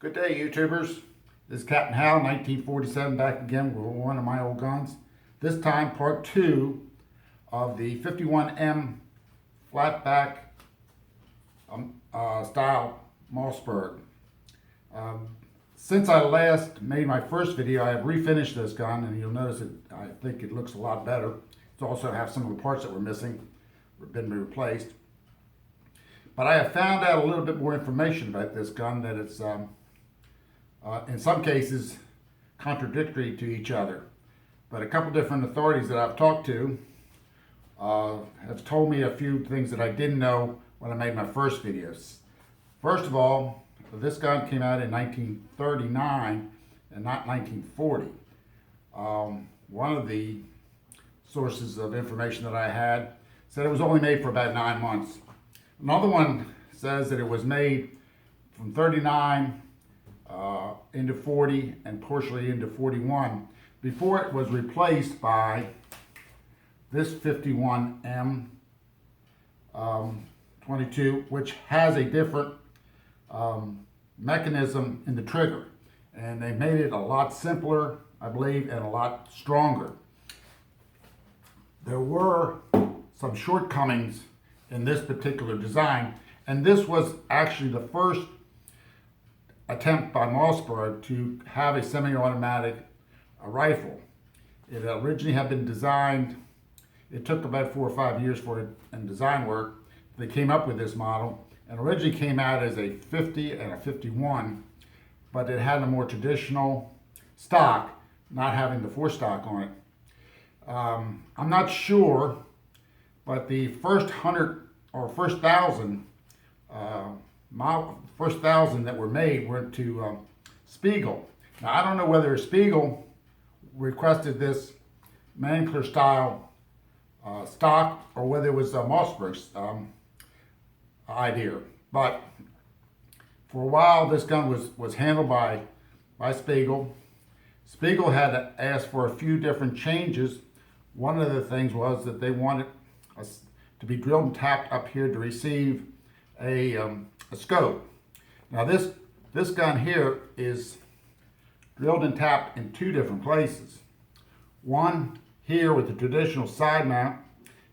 Good day, YouTubers. This is Captain Hal, 1947, back again with one of my old guns. This time, part 2 of the 51M flatback style Mossberg. Since I last made my first video, I have refinished this gun, and you'll notice that I think it looks a lot better. It also has some of the parts that were missing, been replaced. But I have found out a little bit more information about this gun, that it's in some cases contradictory to each other. But a couple different authorities that I've talked to have told me a few things that I didn't know when I made my first videos. First of all, this gun came out in 1939 and not 1940. One of the sources of information that I had said it was only made for about 9 months. Another one says that it was made from 39 into 40 and partially into 41 before it was replaced by this 51M 22, which has a different mechanism in the trigger, and they made it a lot simpler, I believe, and a lot stronger. There were some shortcomings in this particular design, and this was actually the first attempt by Mossberg to have a semi-automatic rifle. It originally had been designed, it took about 4 or 5 years for it in design work. They came up with this model, and originally came out as a 50 and a 51, but it had a more traditional stock, not having the forestock on it. I'm not sure, but the first 100 or first 1,000 that were made went to Spiegel. Now, I don't know whether Spiegel requested this Mankler style stock or whether it was Mossberg's idea. But for a while, this gun was handled by Spiegel. Spiegel had asked for a few different changes. One of the things was that they wanted us to be drilled and tapped up here to receive a scope. Now this gun here is drilled and tapped in 2 different places. One here with the traditional side mount,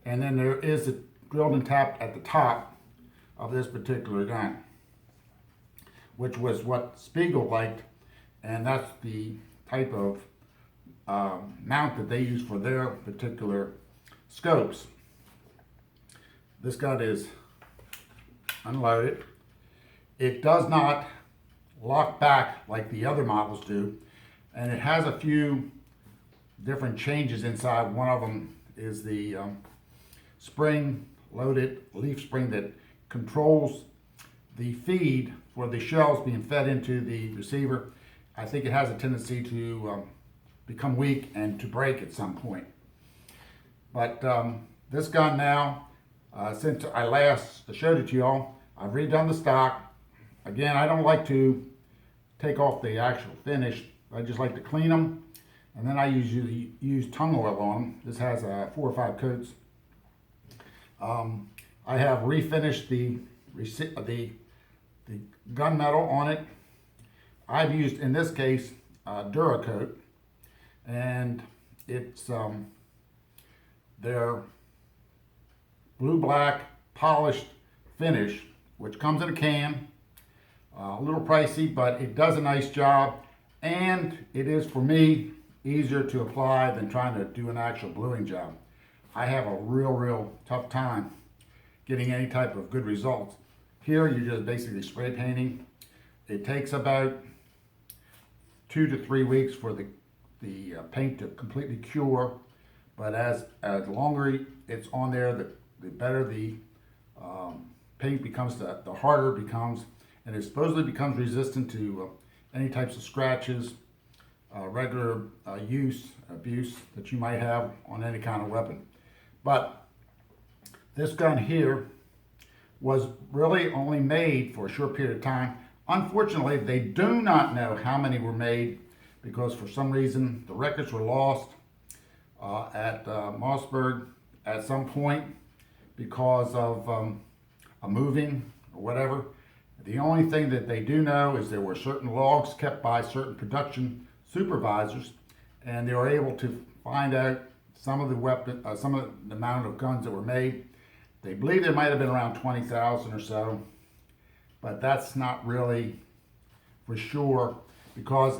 and then there is a drilled and tapped at the top of this particular gun, which was what Spiegel liked, and that's the type of mount that they use for their particular scopes. This gun is unloaded. It does not lock back like the other models do, and it has a few different changes inside. One of them is the spring-loaded leaf spring that controls the feed for the shells being fed into the receiver. I think it has a tendency to become weak and to break at some point. But this gun now, since I last showed it to y'all, I've redone the stock. Again, I don't like to take off the actual finish. I just like to clean them, and then I usually use tung oil on them. This has 4 or 5 coats. I have refinished the gunmetal on it. I've used, in this case, Duracoat, and it's their blue-black polished finish, which comes in a can. A little pricey, but it does a nice job, and it is, for me, easier to apply than trying to do an actual bluing job. I have a real tough time getting any type of good results. Here, you're just basically spray painting. It takes about 2 to 3 weeks for the paint to completely cure, but as longer it's on there, the better the paint becomes, the harder it becomes, and it supposedly becomes resistant to any types of scratches, regular abuse that you might have on any kind of weapon. But this gun here was really only made for a short period of time. Unfortunately, they do not know how many were made, because for some reason the records were lost at Mossberg at some point because of a moving or whatever, The only thing that they do know is there were certain logs kept by certain production supervisors, and they were able to find out some of the amount of guns that were made. They believe there might have been around 20,000 or so, but that's not really for sure, because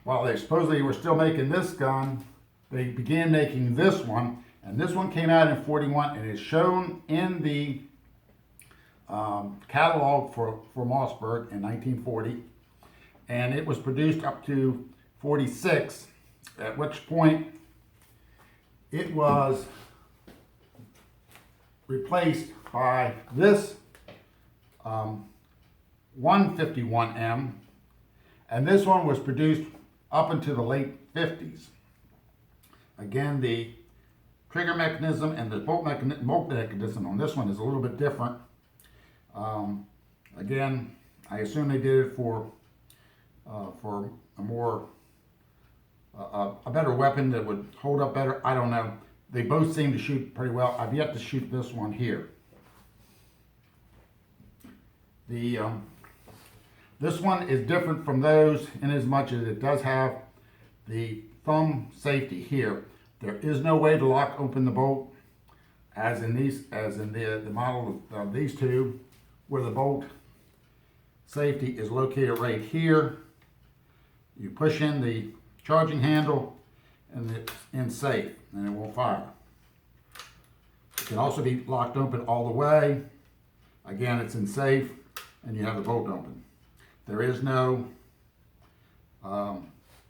while they supposedly were still making this gun, they began making this one, and this one came out in 41 and is shown in the catalog for Mossberg in 1940, and it was produced up to 46, at which point it was replaced by this 151M, and this one was produced up into the late 50s. Again, the trigger mechanism and the bolt mechanism on this one is a little bit different. Again, I assume they did it for a more a better weapon that would hold up better. I don't know. They both seem to shoot pretty well. I've yet to shoot this one here. This one is different from those in as much as it does have the thumb safety here. There is no way to lock open the bolt as in the model of these two, where the bolt safety is located right here. You push in the charging handle and it's in safe and it won't fire. It can also be locked open all the way. Again, it's in safe and you have the bolt open. There is no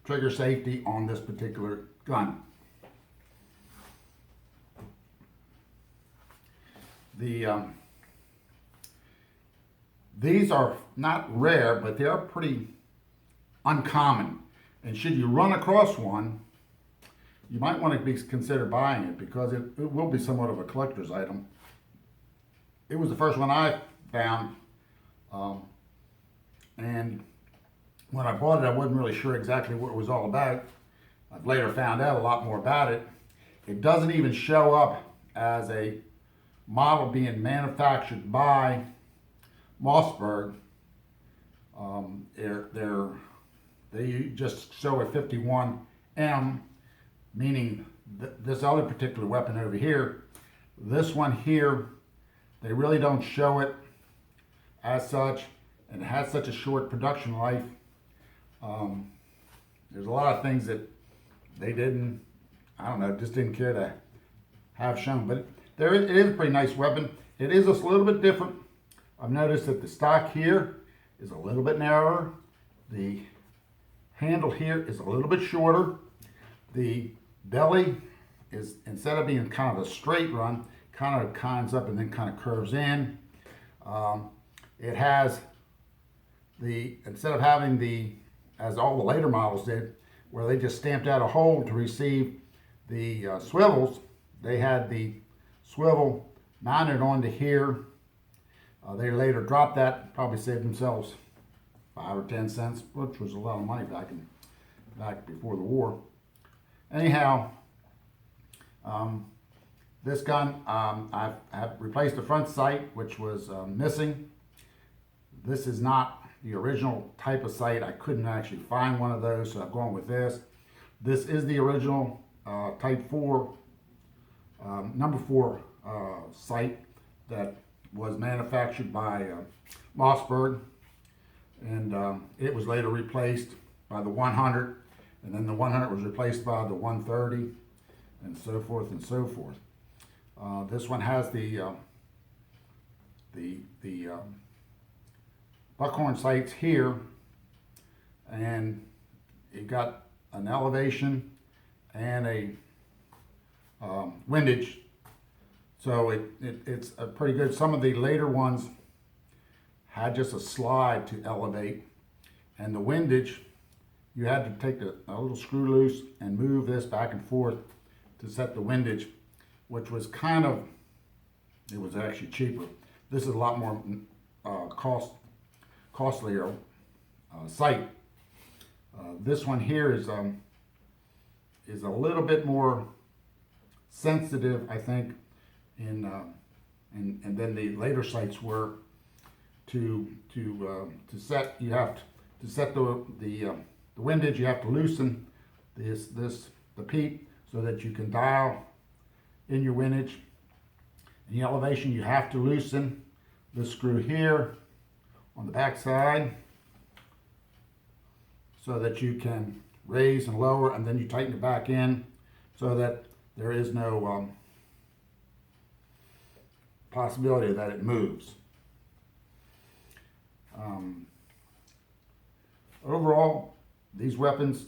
trigger safety on this particular gun. These are not rare, but they are pretty uncommon. And should you run across one, you might want to consider buying it, because it will be somewhat of a collector's item. It was the first one I found, and when I bought it, I wasn't really sure exactly what it was all about. I've later found out a lot more about it. It doesn't even show up as a model being manufactured by Mossberg. They just show a 51M, meaning this other particular weapon over here. This one here, they really don't show it as such, and it has such a short production life. There's a lot of things that they didn't, I don't know, just didn't care to have shown, but it is a pretty nice weapon. It is a little bit different. I've noticed that the stock here is a little bit narrower. The handle here is a little bit shorter. The belly is, instead of being kind of a straight run, kind of climbs up and then kind of curves in. It has instead of having as all the later models did, where they just stamped out a hole to receive the swivels, they had the swivel mounted onto here. They later dropped that, probably saved themselves 5 or 10 cents, which was a lot of money back before the war. Anyhow, this gun, I have replaced the front sight, which was missing. This is not the original type of sight. I couldn't actually find one of those, so I've gone with this. This is the original Type 4, number 4 sight that was manufactured by Mossberg, and it was later replaced by the 100, and then the 100 was replaced by the 130, and so forth and so forth. This one has the buckhorn sights here, and it got an elevation and a windage, so it's a pretty good. Some of the later ones had just a slide to elevate, and the windage, you had to take a little screw loose and move this back and forth to set the windage, which was it was actually cheaper. This is a lot more costlier sight. This one here is a little bit more sensitive, I think, and then the later sights were. to set, you have to set the windage. You have to loosen the peak so that you can dial in your windage. In the elevation, you have to loosen the screw here on the back side so that you can raise and lower, and then you tighten it back in so that there is no possibility that it moves. Overall, these weapons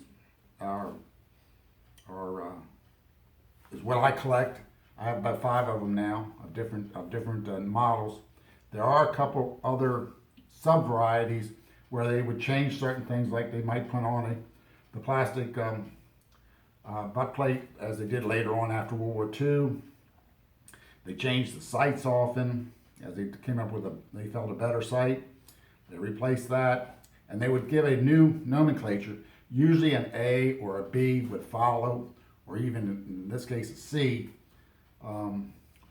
is what I collect. I have about 5 of them now, of different models. There are a couple other sub varieties where they would change certain things, like they might put on the plastic butt plate, as they did later on after World War II. They changed the sights often, as they came up with they felt a better sight. They replaced that, and they would give a new nomenclature. Usually an A or a B would follow, or even in this case a C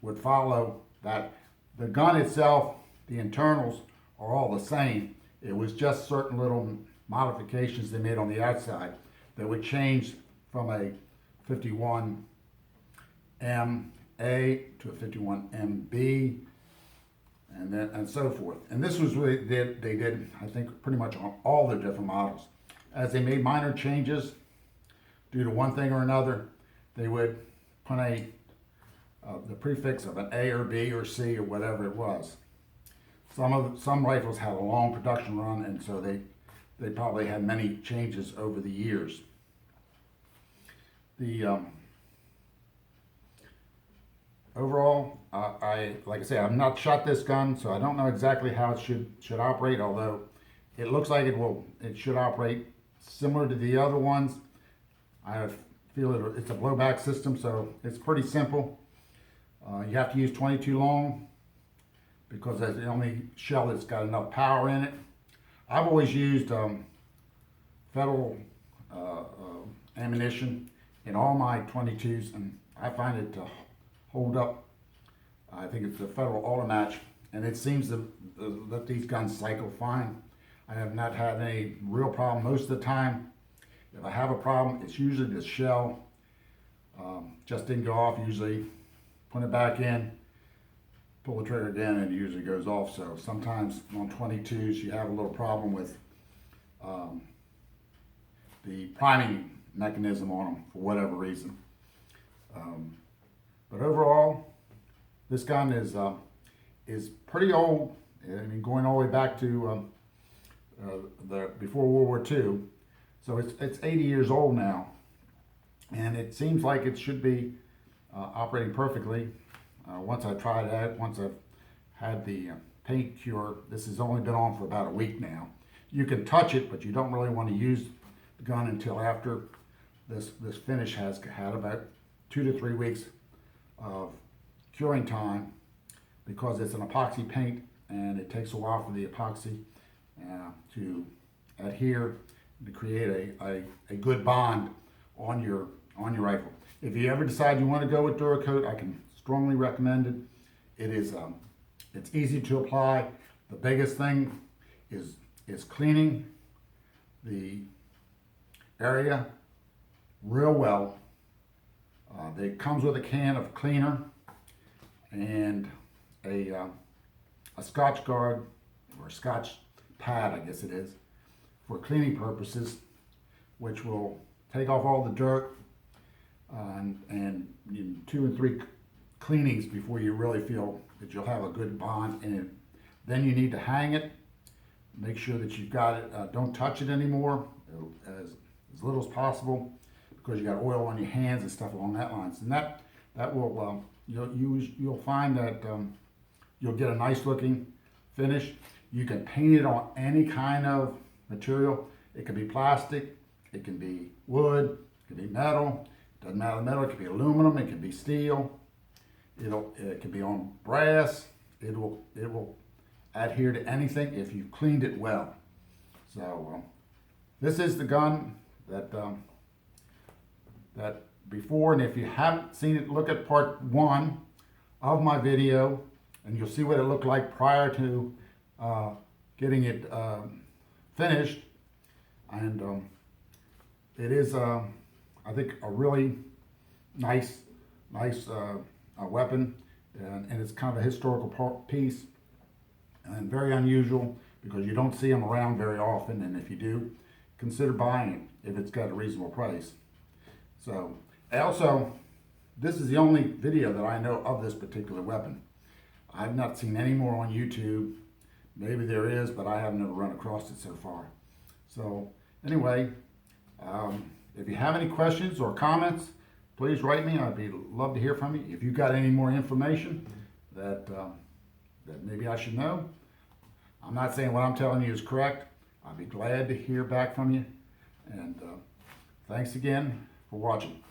would follow that. The gun itself, the internals are all the same. It was just certain little modifications they made on the outside that would change from a 51MA to a 51MB, and so forth. And this was what they did, I think, pretty much on all the different models. As they made minor changes due to one thing or another, they would put the prefix of an A or B or C or whatever it was. Some rifles had a long production run, and so they probably had many changes over the years. The overall, like I say, I've not shot this gun, so I don't know exactly how it should operate. Although it looks like it should operate similar to the other ones. I feel it's a blowback system, so it's pretty simple. You have to use 22 long because that's the only shell that's got enough power in it. I've always used Federal ammunition in all my 22s, and I find it to hold up. I think it's the Federal Automatch, and it seems to let these guns cycle fine. I have not had any real problem most of the time. If I have a problem, it's usually the shell just didn't go off. Usually put it back in, pull the trigger again, and it usually goes off. So sometimes on 22s you have a little problem with the priming mechanism on them for whatever reason. But overall, this gun is pretty old. I mean, going all the way back to before World War II. So it's 80 years old now, and it seems like it should be operating perfectly. Once I tried it, once I've had the paint cure, this has only been on for about a week now. You can touch it, but you don't really want to use the gun until after this finish has had about 2 to 3 weeks of curing time, because it's an epoxy paint and it takes a while for the epoxy to adhere, to create a good bond on your rifle. If you ever decide you want to go with Duracoat, I can strongly recommend it. It is it's easy to apply. The biggest thing is cleaning the area real well. It comes with a can of cleaner and a Scotch guard, or a Scotch pad, I guess it is, for cleaning purposes, which will take off all the dirt and 2 and 3 cleanings before you really feel that you'll have a good bond in it. Then you need to hang it. Make sure that you've got it. Don't touch it anymore, as little as possible, because you got oil on your hands and stuff along that lines. And that will you'll find that you'll get a nice looking finish. You can paint it on any kind of material. It can be plastic, it can be wood, it can be metal. Doesn't matter the metal. It can be aluminum, it can be steel. It can be on brass. It will adhere to anything if you've cleaned it well. So this is the gun that before, and if you haven't seen it, look at part 1 of my video, and you'll see what it looked like prior to getting it finished, and it is, I think, a really nice weapon, and it's kind of a historical piece, and very unusual because you don't see them around very often, and if you do, consider buying it if it's got a reasonable price. So, also, this is the only video that I know of this particular weapon. I've not seen any more on YouTube. Maybe there is, but I have never run across it so far. So, anyway, if you have any questions or comments, please write me. I'd love to hear from you. If you've got any more information that maybe I should know, I'm not saying what I'm telling you is correct. I'd be glad to hear back from you. And thanks again for watching.